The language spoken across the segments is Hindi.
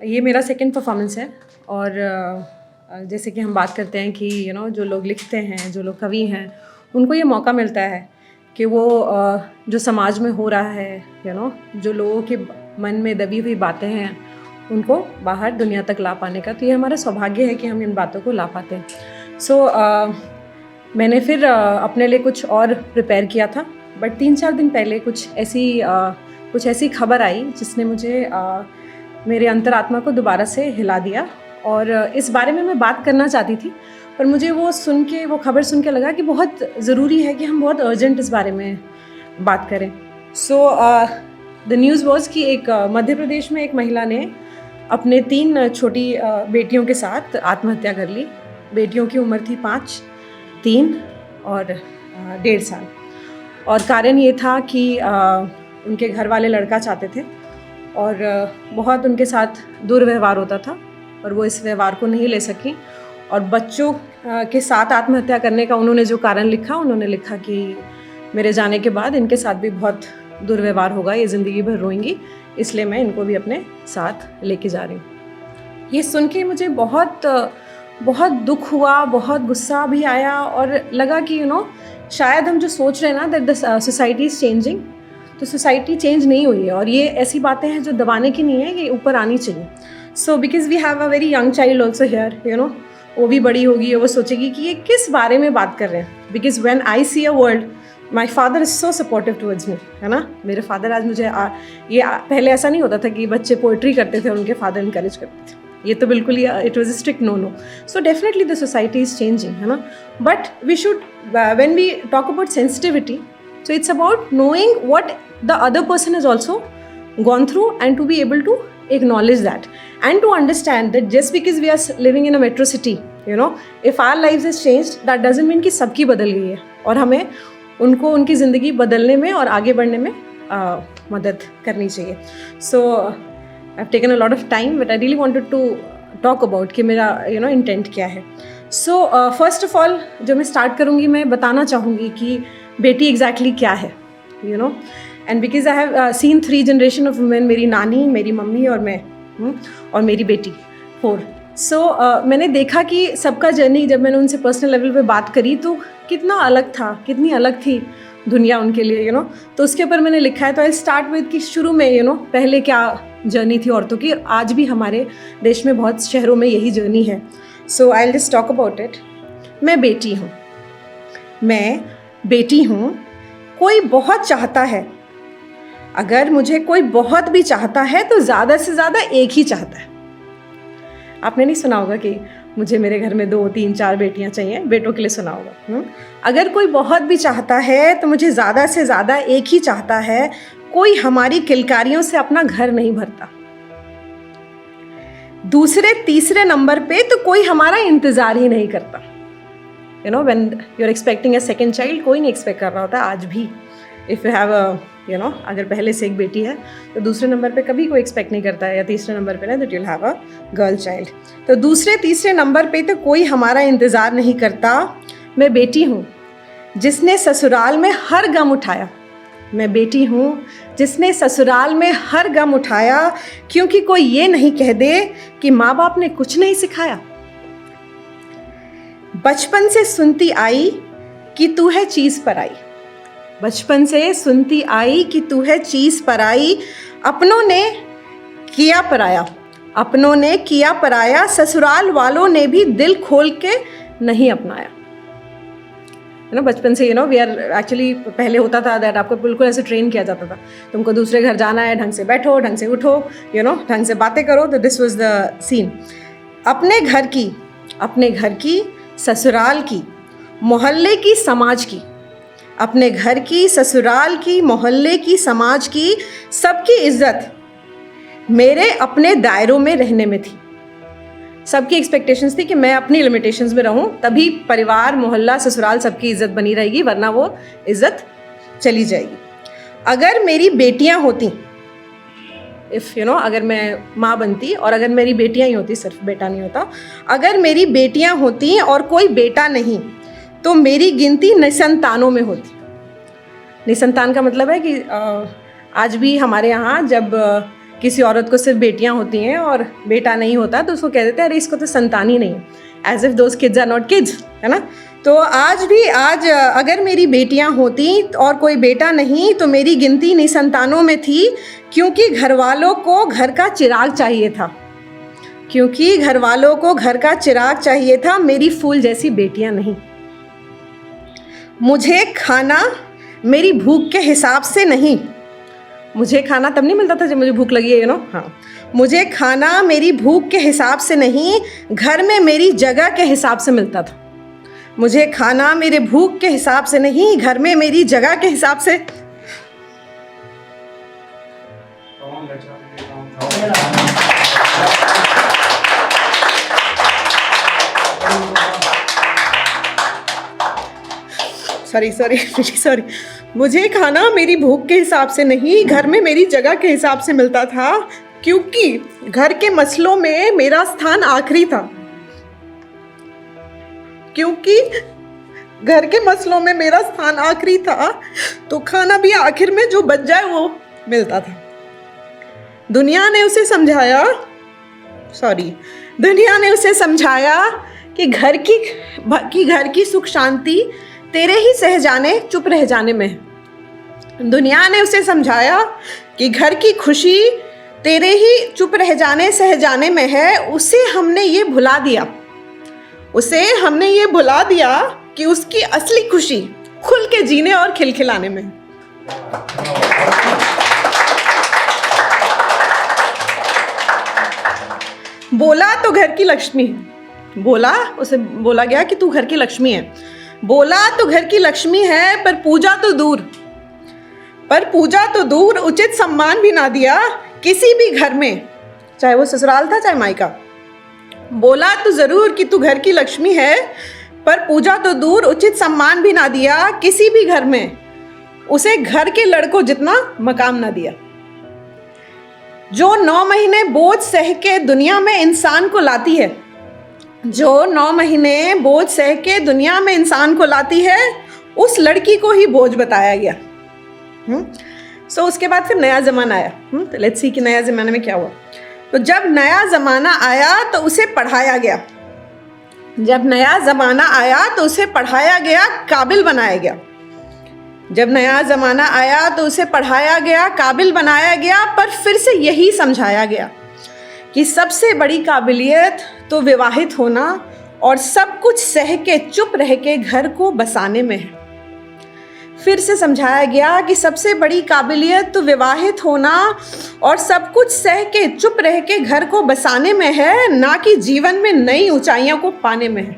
ये मेरा सेकंड परफॉर्मेंस है और जैसे कि हम बात करते हैं कि जो लोग लिखते हैं, जो लोग कवि हैं, उनको ये मौका मिलता है कि वो जो समाज में हो रहा है, जो लोगों के मन में दबी हुई बातें हैं, उनको बाहर दुनिया तक ला पाने का। तो ये हमारा सौभाग्य है कि हम इन बातों को ला पाते हैं। सो मैंने फिर अपने लिए कुछ और प्रिपेयर किया था, बट 3-4 दिन पहले कुछ ऐसी खबर आई जिसने मुझे मेरे अंतरात्मा को दोबारा से हिला दिया और इस बारे में मैं बात करना चाहती थी, पर मुझे वो खबर सुन के लगा कि बहुत ज़रूरी है कि हम बहुत अर्जेंट इस बारे में बात करें। सो द न्यूज़ वॉज कि एक मध्य प्रदेश में एक महिला ने अपने 3 छोटी बेटियों के साथ आत्महत्या कर ली। बेटियों की उम्र थी 5, 3 और 1.5 साल। और कारण ये था कि उनके घर वाले लड़का चाहते थे और बहुत उनके साथ दुर्व्यवहार होता था और वो इस व्यवहार को नहीं ले सकी। और बच्चों के साथ आत्महत्या करने का उन्होंने जो कारण लिखा, उन्होंने लिखा कि मेरे जाने के बाद इनके साथ भी बहुत दुर्व्यवहार होगा, ये ज़िंदगी भर रोएंगी, इसलिए मैं इनको भी अपने साथ लेके जा रही हूँ। ये सुन के मुझे बहुत दुख हुआ, बहुत गुस्सा भी आया और लगा कि शायद हम जो सोच रहे हैं ना that the society is changing, तो सोसाइटी चेंज नहीं हुई है और ये ऐसी बातें हैं जो दबाने की नहीं है, ये ऊपर आनी चाहिए। So because we have a very young child also here, वो भी बड़ी होगी और वो सोचेगी कि ये किस बारे में बात कर रहे हैं। Because when I see a world, my father is so supportive towards me, है ना। मेरे फादर आज मुझे ये पहले ऐसा नहीं होता था कि बच्चे पोइट्री करते थे और उनके फादर इंकरेज करते थे, ये तो बिल्कुल ही it was a strict no. So definitely the society is changing, है ना। But we should when we talk about sensitivity, so it's about knowing what the other person has also gone through and to be able to acknowledge that and to understand that just because we are living in a metro city, if our lives has changed, that doesn't mean कि सबकी बदल गई है और हमें उनको उनकी ज़िंदगी बदलने में और आगे बढ़ने में मदद करनी चाहिए। So I've taken a lot of time, but I really wanted to talk about कि मेरा इंटेंट क्या है। So first of all, जो मैं स्टार्ट करूँगी, मैं बताना चाहूँगी कि बेटी एग्जैक्टली क्या है, and because I have seen 3 generation of women, मेरी नानी, मेरी मम्मी और मैं, और मेरी बेटी 4। सो मैंने देखा कि सबका जर्नी, जब मैंने उनसे पर्सनल लेवल पे बात करी तो कितना अलग था, कितनी अलग थी दुनिया उनके लिए, तो उसके ऊपर मैंने लिखा है। तो आई स्टार्ट विद कि शुरू में पहले क्या जर्नी थी औरतों की, आज भी हमारे देश में बहुत शहरों में यही जर्नी है। So I will just talk about it. मैं बेटी हूँ, कोई बहुत चाहता है। अगर मुझे कोई बहुत भी चाहता है तो ज़्यादा से ज़्यादा एक ही चाहता है। आपने नहीं सुना होगा कि मुझे मेरे घर में 2, 3, 4 बेटियाँ चाहिए, बेटों के लिए सुना होगा। अगर कोई बहुत भी चाहता है तो मुझे ज़्यादा से ज़्यादा एक ही चाहता है। कोई हमारी किलकारियों से अपना घर नहीं भरता। दूसरे तीसरे नंबर पे तो कोई हमारा इंतज़ार ही नहीं करता। when you're expecting a second child, कोई नहीं एक्सपेक्ट कर रहा होता आज भी। इफ़ यू हैव अगर पहले से एक बेटी है तो दूसरे नंबर पे कभी कोई एक्सपेक्ट नहीं करता है, या तीसरे नंबर पे ना that you'll have a girl child. तो दूसरे तीसरे नंबर पे तो कोई हमारा इंतज़ार नहीं करता। मैं बेटी हूँ जिसने ससुराल में हर गम उठाया। मैं बेटी हूँ जिसने ससुराल में हर गम उठाया, क्योंकि कोई ये नहीं कह दे कि माँ बाप ने कुछ नहीं सिखाया। बचपन से सुनती आई कि तू है चीज़ पराई। बचपन से सुनती आई कि तू है चीज़ पराई। अपनों ने किया पराया, ससुराल वालों ने भी दिल खोल के नहीं अपनाया। बचपन से वी आर एक्चुअली, पहले होता था दैट आपको बिल्कुल ऐसे ट्रेन किया जाता था, तुमको दूसरे घर जाना है, ढंग से बैठो, ढंग से उठो, ढंग से बातें करो। तो दिस वाज द सीन। अपने घर की, ससुराल की, मोहल्ले की, समाज की। अपने घर की, ससुराल की, मोहल्ले की, समाज की, सबकी इज्जत मेरे अपने दायरों में रहने में थी। सबकी एक्सपेक्टेशंस थी कि मैं अपनी लिमिटेशंस में रहूं, तभी परिवार, मोहल्ला, ससुराल सबकी इज्जत बनी रहेगी, वरना वो इज्जत चली जाएगी। अगर मेरी बेटियां होती, अगर मैं माँ बनती और अगर मेरी बेटियां ही होती, सिर्फ बेटा नहीं होता, अगर मेरी बेटियां होती और कोई बेटा नहीं, तो मेरी गिनती निसंतानों में होती। निसंतान का मतलब है कि आज भी हमारे यहाँ जब किसी औरत को सिर्फ बेटियां होती हैं और बेटा नहीं होता तो उसको कह देते हैं अरे इसको तो संतान ही नहीं है, as if those kids are not kids, है ना। तो आज अगर मेरी बेटियां होती और कोई बेटा नहीं तो मेरी गिनती निसंतानों में थी, क्योंकि घर वालों को घर का चिराग चाहिए था, क्योंकि घर वालों को घर का चिराग चाहिए था, मेरी फूल जैसी बेटियां नहीं। मुझे खाना मेरी भूख के हिसाब से नहीं, मुझे खाना तब नहीं मिलता था जब मुझे भूख लगी है, हाँ, मुझे खाना मेरी भूख के हिसाब से नहीं, घर में मेरी जगह के हिसाब से मिलता था। मुझे खाना मेरे भूख के हिसाब से नहीं, घर में मेरी जगह के हिसाब से। सॉरी। मुझे खाना मेरी भूख के हिसाब से नहीं, घर में मेरी जगह के हिसाब से मिलता था, क्योंकि घर के मसलों में मेरा स्थान आखिरी था, क्योंकि घर के मसलों में मेरा स्थान आखिरी था, तो खाना भी आखिर में जो बच जाए वो मिलता था। दुनिया ने उसे समझाया कि घर की सुख शांति तेरे ही सह जाने चुप रह जाने में है। दुनिया ने उसे समझाया कि घर की खुशी तेरे ही चुप रह जाने सह जाने में है। उसे हमने ये भुला दिया कि उसकी असली खुशी खुल के जीने और खिलखिलाने में है। बोला तो घर की लक्ष्मी है, उसे बोला गया कि तू घर की लक्ष्मी है। बोला तो घर की लक्ष्मी है, पर पूजा तो दूर उचित सम्मान भी ना दिया किसी भी घर में, चाहे वो ससुराल था चाहे मायका। बोला तो जरूर कि तू घर की लक्ष्मी है, पर पूजा तो दूर उचित सम्मान भी ना दिया किसी भी घर में, उसे घर के लड़कों जितना मकाम ना दिया। जो 9 महीने बोझ सह के दुनिया में इंसान को लाती है, उस लड़की को ही बोझ बताया गया। सो उसके बाद फिर नया ज़माना आया। तो लेट्स सी कि नया ज़माने में क्या हुआ। तो जब नया ज़माना आया तो उसे पढ़ाया गया, काबिल बनाया गया। जब नया ज़माना आया तो उसे पढ़ाया गया, काबिल बनाया गया, पर फिर से यही समझाया गया कि सबसे बड़ी काबिलियत तो विवाहित होना और सब कुछ सह के चुप रह के घर को बसाने में है। फिर से समझाया गया कि सबसे बड़ी काबिलियत तो विवाहित होना और सब कुछ सह के चुप रह के घर को बसाने में है, ना कि जीवन में नई ऊंचाइयों को पाने में है।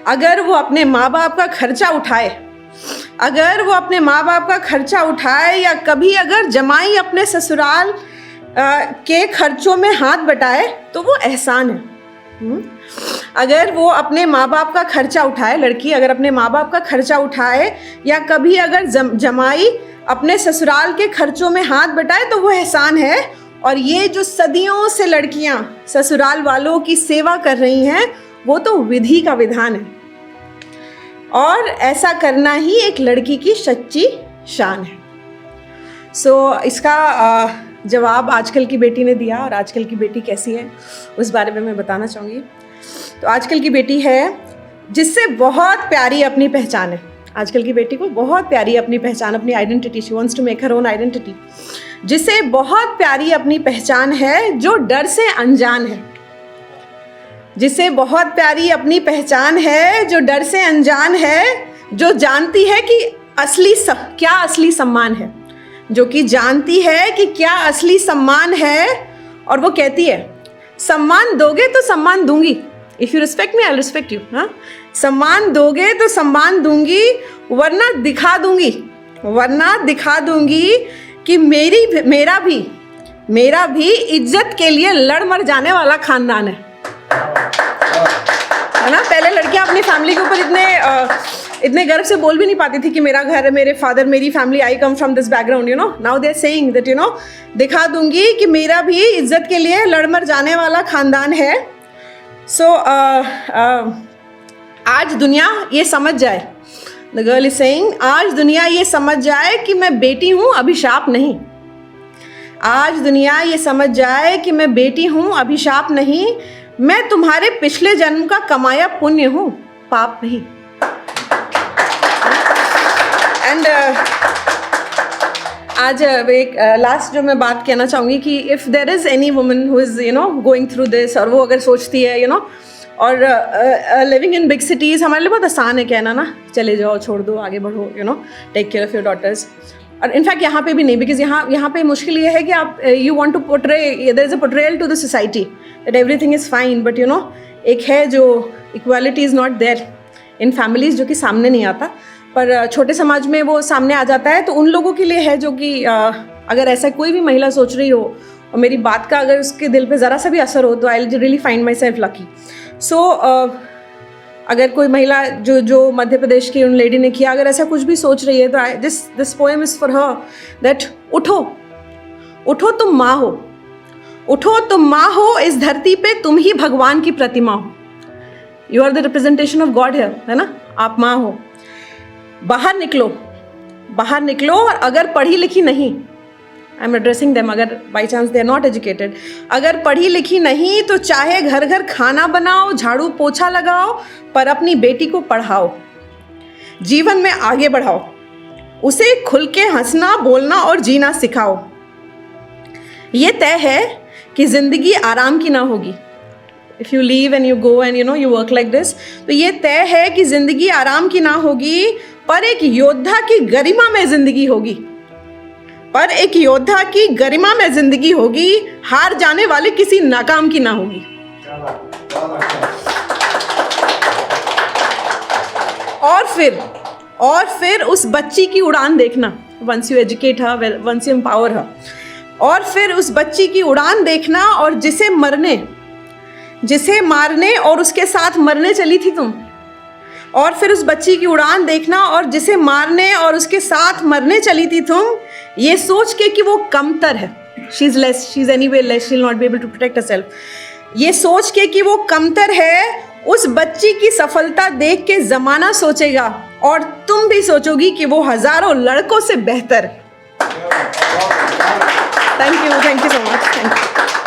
अगर वो अपने माँ बाप का खर्चा उठाए, या कभी अगर जमाई अपने ससुराल के खर्चों में हाथ बटाए तो वो एहसान है। अगर वो अपने माँ बाप का खर्चा उठाए, लड़की अगर अपने माँ बाप का खर्चा उठाए, या कभी अगर जमाई अपने ससुराल के खर्चों में हाथ बटाए तो वो एहसान है। और ये जो सदियों से लड़कियां ससुराल वालों की सेवा कर रही हैं, वो तो विधि का विधान है, और ऐसा करना ही एक लड़की की सच्ची शान है। सो इसका जवाब आजकल की बेटी ने दिया, और आजकल की बेटी कैसी है उस बारे में मैं बताना चाहूँगी। तो आजकल की बेटी है जिससे बहुत प्यारी अपनी पहचान है। आजकल की बेटी को बहुत प्यारी अपनी पहचान, अपनी identity, she wants to make her own identity. जिसे बहुत प्यारी अपनी पहचान है जो डर से अनजान है। जिसे बहुत प्यारी अपनी पहचान है जो डर से अनजान है, जो जानती है कि क्या असली सम्मान है, जो कि जानती है कि क्या असली सम्मान है, और वो कहती है सम्मान दोगे तो सम्मान दूंगी, if you respect me I respect you. हाँ, सम्मान दोगे तो सम्मान दूंगी, वरना दिखा दूंगी कि मेरा भी इज्जत के लिए लड़ मर जाने वाला खानदान है ना। पहले लड़कियां अपनी फैमिली के ऊपर इतने गर्व से बोल भी नहीं पाती थी कि मेरा घर, मेरे फादर, मेरी family, I come from this background, you know. Now they are saying that, you know, दिखा दूंगी कि मेरा भी इज्जत के लिए लड़ मर जाने वाला खानदान है। सो आज दुनिया ये समझ जाए, द गर्ल इज सेइंग, आज दुनिया ये समझ जाए कि मैं बेटी हूँ, अभिशाप नहीं। आज दुनिया ये समझ जाए कि मैं बेटी हूँ, अभिशाप नहीं, मैं तुम्हारे पिछले जन्म का कमाया पुण्य हूँ, पाप नहीं। एंड आज एक लास्ट जो मैं बात कहना चाहूँगी कि if there is any woman who is going through this, और वो अगर सोचती है और लिविंग इन बिग सिटीज़, हमारे लिए बहुत आसान है कहना ना, चले जाओ, छोड़ दो, आगे बढ़ो, take care of your daughters. और इनफैक्ट यहाँ पे भी नहीं, बिकॉज यहाँ पे मुश्किल ये है कि आप you want to portray, there is a portrayal to the society that everything is fine, but एक है जो equality is not there in families, जो कि सामने नहीं आता, पर छोटे समाज में वो सामने आ जाता है। तो उन लोगों के लिए है जो कि अगर ऐसा कोई भी महिला सोच रही हो और मेरी बात का अगर उसके दिल पे ज़रा सा भी असर हो, तो I will really find myself lucky. So अगर कोई महिला जो मध्य प्रदेश की उन लेडी ने किया, अगर ऐसा कुछ भी सोच रही है, तो this poem is for her, that उठो, उठो, तुम माँ हो, उठो, तुम माँ हो, इस धरती पे तुम ही भगवान की प्रतिमा हो। You are the representation of God here, है ना, आप माँ हो। बाहर निकलो, बाहर निकलो, और अगर पढ़ी लिखी नहीं, आई एम एड्रेसिंग देम, अगर by chance they are not educated, अगर पढ़ी लिखी नहीं तो चाहे घर घर खाना बनाओ, झाड़ू पोछा लगाओ, पर अपनी बेटी को पढ़ाओ, जीवन में आगे बढ़ाओ, उसे खुल के हंसना, बोलना और जीना सिखाओ। ये तय है कि जिंदगी आराम की ना होगी। If you leave and you go and you work like this, तो ये तय है कि जिंदगी आराम की ना होगी, पर एक योद्धा की गरिमा में जिंदगी होगी, पर एक योद्धा की गरिमा में जिंदगी होगी, हार जाने वाले किसी नाकाम की ना होगी। और फिर उस बच्ची की उड़ान देखना, once you educate her, once you empower her, और फिर उस बच्ची की उड़ान देखना, और जिसे मारने और उसके साथ मरने चली थी तुम, और फिर उस बच्ची की उड़ान देखना, और जिसे मारने और उसके साथ मरने चली थी तुम, ये सोच के कि वो कमतर है, she is less, she is anyway less, she will not be able to protect herself, ये सोच के कि वो कमतर है, उस बच्ची की सफलता देख के ज़माना सोचेगा, और तुम भी सोचोगी कि वो हज़ारों लड़कों से बेहतर है। Thank you so much, thank you.